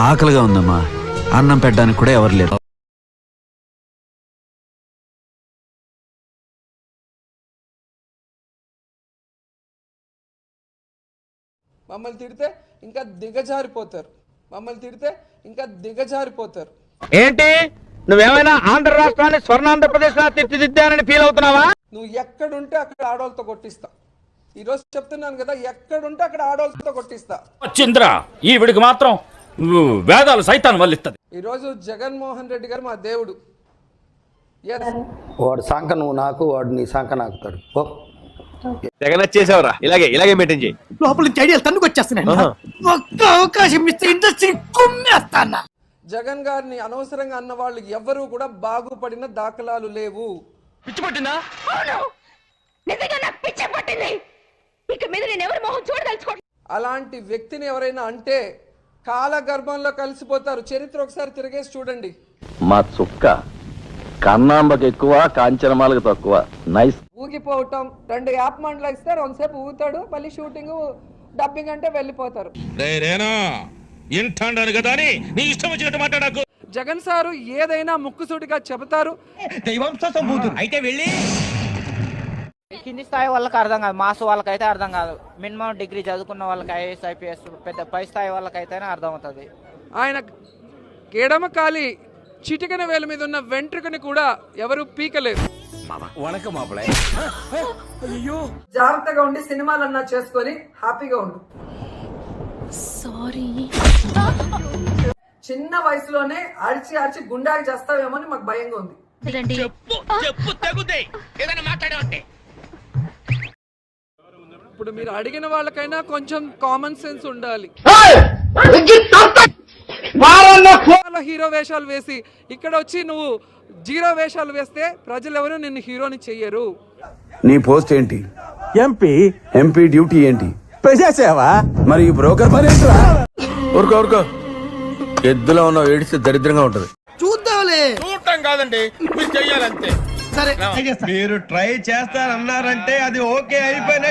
ఆకలిగా ఉందమ్మా, అన్నం పెట్టడానికి కూడా ఎవరు లేరు. మమ్మల్ని తిడితే ఇంకా దిగజారిపోతారు. ఏంటి నువ్వేమైనా ఆంధ్ర రాష్ట్రాన్ని స్వర్ణాంధ్రప్రదేశ్ లా తీర్చిదిద్దానని ఫీల్ అవుతున్నావా? నువ్వు ఎక్కడుంటే అక్కడ ఆడవాళ్ళతో కొట్టిస్తా. ఈరోజు చెప్తున్నాను కదా, ఎక్కడుంటే అక్కడ ఆడవాళ్ళతో కొట్టిస్తా. చంద్ర ఈవిడికి మాత్రం వేదాలు సైతాన్ వల్లిస్తుంది. ఈరోజు జగన్మోహన్ రెడ్డి గారు మా దేవుడు. వాడు సంఖ నువ్వు నాకు, వాడు నీ సంఖ నాకుతాడు. జగన్ వచ్చేసావురా, ఇలాగే మెయింటైన్ చేయి. లోపల నుంచి ఐడియాలు తన్నుకొచ్చేస్తున్నాయి. ఒక్క అవకాశం ఇస్తే ఇండస్ట్రీ కుమ్మేస్తానా. జగన్ గారిని అనవసరంగా అన్న వాళ్ళు ఎవరు కూడా బాగుపడిన దాఖలాలు లేవు. పిచ్చి పట్టిందా? అలాంటి వ్యక్తిని ఎవరైనా అంటే కాలగర్భంలో కలిసిపోతారు. చరిత్ర ఒకసారి తిరిగేసి చూడండి. మా చుక్క కన్నాంబకి ఎక్కువ, కాంచనమాలకు తక్కువ. నైస్. ఊగిపోవటం, 2 యాప్ మండలు ఇస్తారు, కొంతసేపు ఊగుతాడు, మళ్ళీ షూటింగ్ డబ్బింగ్ అంటే వెళ్ళిపోతారు. జగన్ సారు ఏదైనా ముక్కుసూటిగా చెబుతారు. అయితే వెళ్ళి కింది స్థాయి వాళ్ళకి అర్థం కాదు, మాస్ వాళ్ళకైతే అర్థం కాదు. మినిమం డిగ్రీ చదువుకున్న వాళ్ళకి ఐఏఎస్ ఐపీఎస్ పెద్ద పై స్థాయి వాళ్ళకైతేనే అర్థం అవుతుంది. ఆయన ఎడమ కాలి చిటికెన వేల మీద ఉన్న వెంట్రుకని కూడా ఎవరు పీకలేరు. జాగ్రత్తగా ఉండి సినిమాలన్నా చేసుకొని హ్యాపీగా ఉండు. సారీ. చిన్న వయసులోనే అరిచి గుండాకి చేస్తావేమో అని మాకు భయంగా ఉంది. ఇప్పుడు మీరు అడిగిన వాళ్ళకైనా కొంచెం కామన్ సెన్స్ ఉండాలి. హీరో వేషాలు వేసి ఇక్కడ వచ్చి నువ్వు జీరో వేషాలు వేస్తే ప్రజలు ఎవరు నిన్ను హీరోని చెయ్యరు. నీ పోస్ట్ ఏంటి? ఎంపీ డ్యూటీ ఏంటి? ప్రజాసేవ. మరి ఈ బ్రోకర్ పని ఏంట్రా? ఊరుకో ఎద్దులో ఉన్న ఏడిస్తే దరిద్రంగా ఉంటది. చూద్దాంలే. చూడటం కాదండి, మీరు చెయ్యాలంతే. సరే మీరు ట్రై చేస్తారన్నారంటే అది ఓకే అయిపోయిన